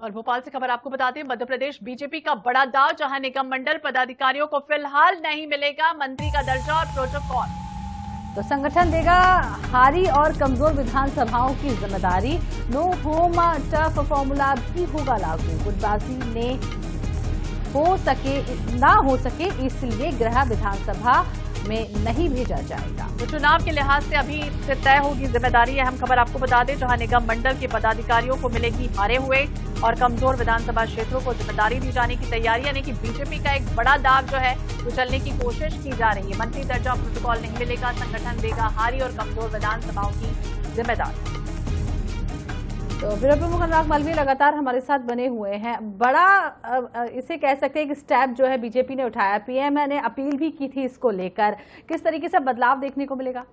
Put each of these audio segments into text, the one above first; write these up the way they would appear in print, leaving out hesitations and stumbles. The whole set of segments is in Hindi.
और भोपाल से खबर आपको बताते हैं, मध्य प्रदेश बीजेपी का बड़ा दांव, जहां निगम मंडल पदाधिकारियों को फिलहाल नहीं मिलेगा मंत्री का दर्जा और प्रोटोकॉल। तो संगठन देगा हारी और कमजोर विधानसभाओं की जिम्मेदारी। नो होम टफ फॉर्मूला भी होगा लागू। गुटबाजी ने ना हो सके इसलिए गृह विधानसभा में नहीं भेजा जाएगा। तो चुनाव के लिहाज से अभी से तय होगी जिम्मेदारी। अहम खबर आपको बता दें, जहां निगम मंडल के पदाधिकारियों को मिलेगी हारे हुए और कमजोर विधानसभा क्षेत्रों को जिम्मेदारी दी जाने की तैयारी, यानी कि बीजेपी का एक बड़ा दाव जो है वो चलने की कोशिश की जा रही है। मंत्री दर्जा प्रोटोकॉल नहीं मिलेगा, संगठन देगा हारी और कमजोर विधानसभाओं की जिम्मेदारी। तो ब्यूरो प्रमुख अनुराग मालवीय लगातार हमारे साथ बने हुए हैं। बड़ा इसे कह सकते हैं कि स्टेप जो है बीजेपी ने उठाया, पीएम ने अपील भी की थी इसको लेकर, किस तरीके से बदलाव देखने को मिलेगा?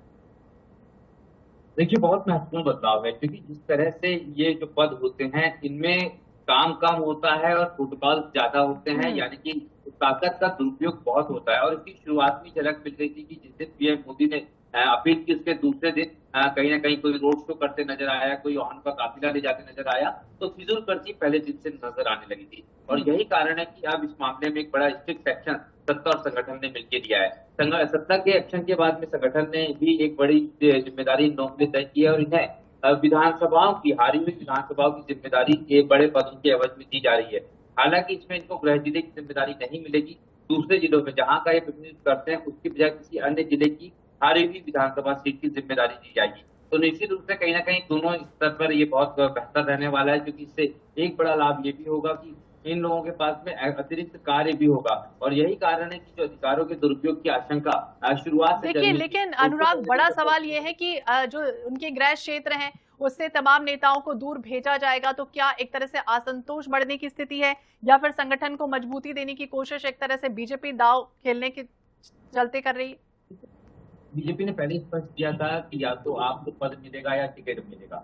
देखिए, बहुत महत्वपूर्ण बदलाव है, क्योंकि जिस तरह से ये जो पद होते हैं इनमें काम कम होता है और प्रोटोकॉल ज्यादा होते हैं, यानी कि ताकत का दुरुपयोग बहुत होता है। और इसकी शुरुआत में झलक मिल रही थी कि जिस दिन पीएम मोदी ने अपील की उसके दूसरे दिन कहीं ना कहीं कोई रोड शो करते नजर आया, कोई वाहन का काफिला ले जाते नजर आया, तो फिजूल खर्ची पहले दिन से नजर आने लगी थी। और यही कारण है कि अब इस मामले में एक बड़ा स्ट्रिक्ट एक्शन सत्ता और संगठन ने मिलकर लिया है। सत्ता के एक्शन के बाद में संगठन ने भी एक बड़ी जिम्मेदारी नौकरी तय की है और इन्हें विधानसभाओं की, हारी हुई विधानसभाओं की जिम्मेदारी ये बड़े पदों के एवज में दी जा रही है। हालांकि इसमें इनको गृह जिले की जिम्मेदारी नहीं मिलेगी। दूसरे जिलों में जहां का ये प्रतिनिधित्व करते हैं उसकी बजाय किसी अन्य जिले की हारी हुई विधानसभा सीट की जिम्मेदारी दी जाएगी। तो निश्चित रूप से कहीं ना कहीं दोनों स्तर पर ये बहुत बेहतर रहने वाला है, क्योंकि इससे एक बड़ा लाभ ये भी होगा कि इन लोगों के पास में अतिरिक्त कार्य भी होगा। और यही कारण है कि जो अधिकारों के दुरुपयोग की आशंका शुरुआत से देखिए, लेकिन अनुराग, बड़ा सवाल ये है कि जो उनके गृह क्षेत्र हैं उससे तमाम नेताओं को दूर भेजा जाएगा, तो क्या एक तरह से असंतोष बढ़ने की स्थिति है, या फिर संगठन को मजबूती देने की कोशिश एक तरह से बीजेपी दाव खेलने के चलते कर रही है? बीजेपी ने पहले स्पष्ट किया था कि या तो आपको पद मिलेगा या टिकट मिलेगा,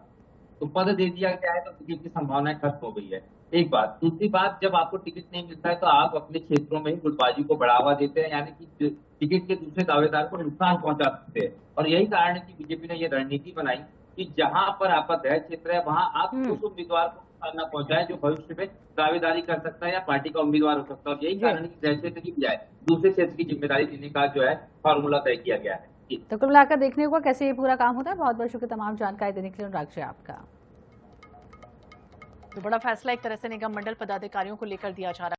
तो पद दे दिया गया है तो टिकट की संभावनाएं खत्म हो गई है। एक बात। दूसरी बात, जब आपको टिकट नहीं मिलता है तो आप अपने क्षेत्रों में ही गुटबाजी को बढ़ावा देते हैं, यानी कि टिकट के दूसरे दावेदार को नुकसान पहुंचा सकते हैं। और यही कारण है कि बीजेपी ने यह रणनीति बनाई कि जहां पर आपका गृह क्षेत्र है वहां आप उस उम्मीदवार को नुकसान न पहुंचाए जो भविष्य में दावेदारी कर सकता है या पार्टी का उम्मीदवार हो सकता है। और यही कारण है कि गृह क्षेत्र की बजाय दूसरे क्षेत्र की जिम्मेदारी देने का जो है फॉर्मूला तय किया गया है। तो कुल मिलाकर देखने को कैसे ये पूरा काम होता है। बहुत बहुत शुक्रिया तमाम जानकारी देने के लिए अनुराग जी आपका। तो बड़ा फैसला एक तरह से निगम मंडल पदाधिकारियों को लेकर दिया जा रहा है।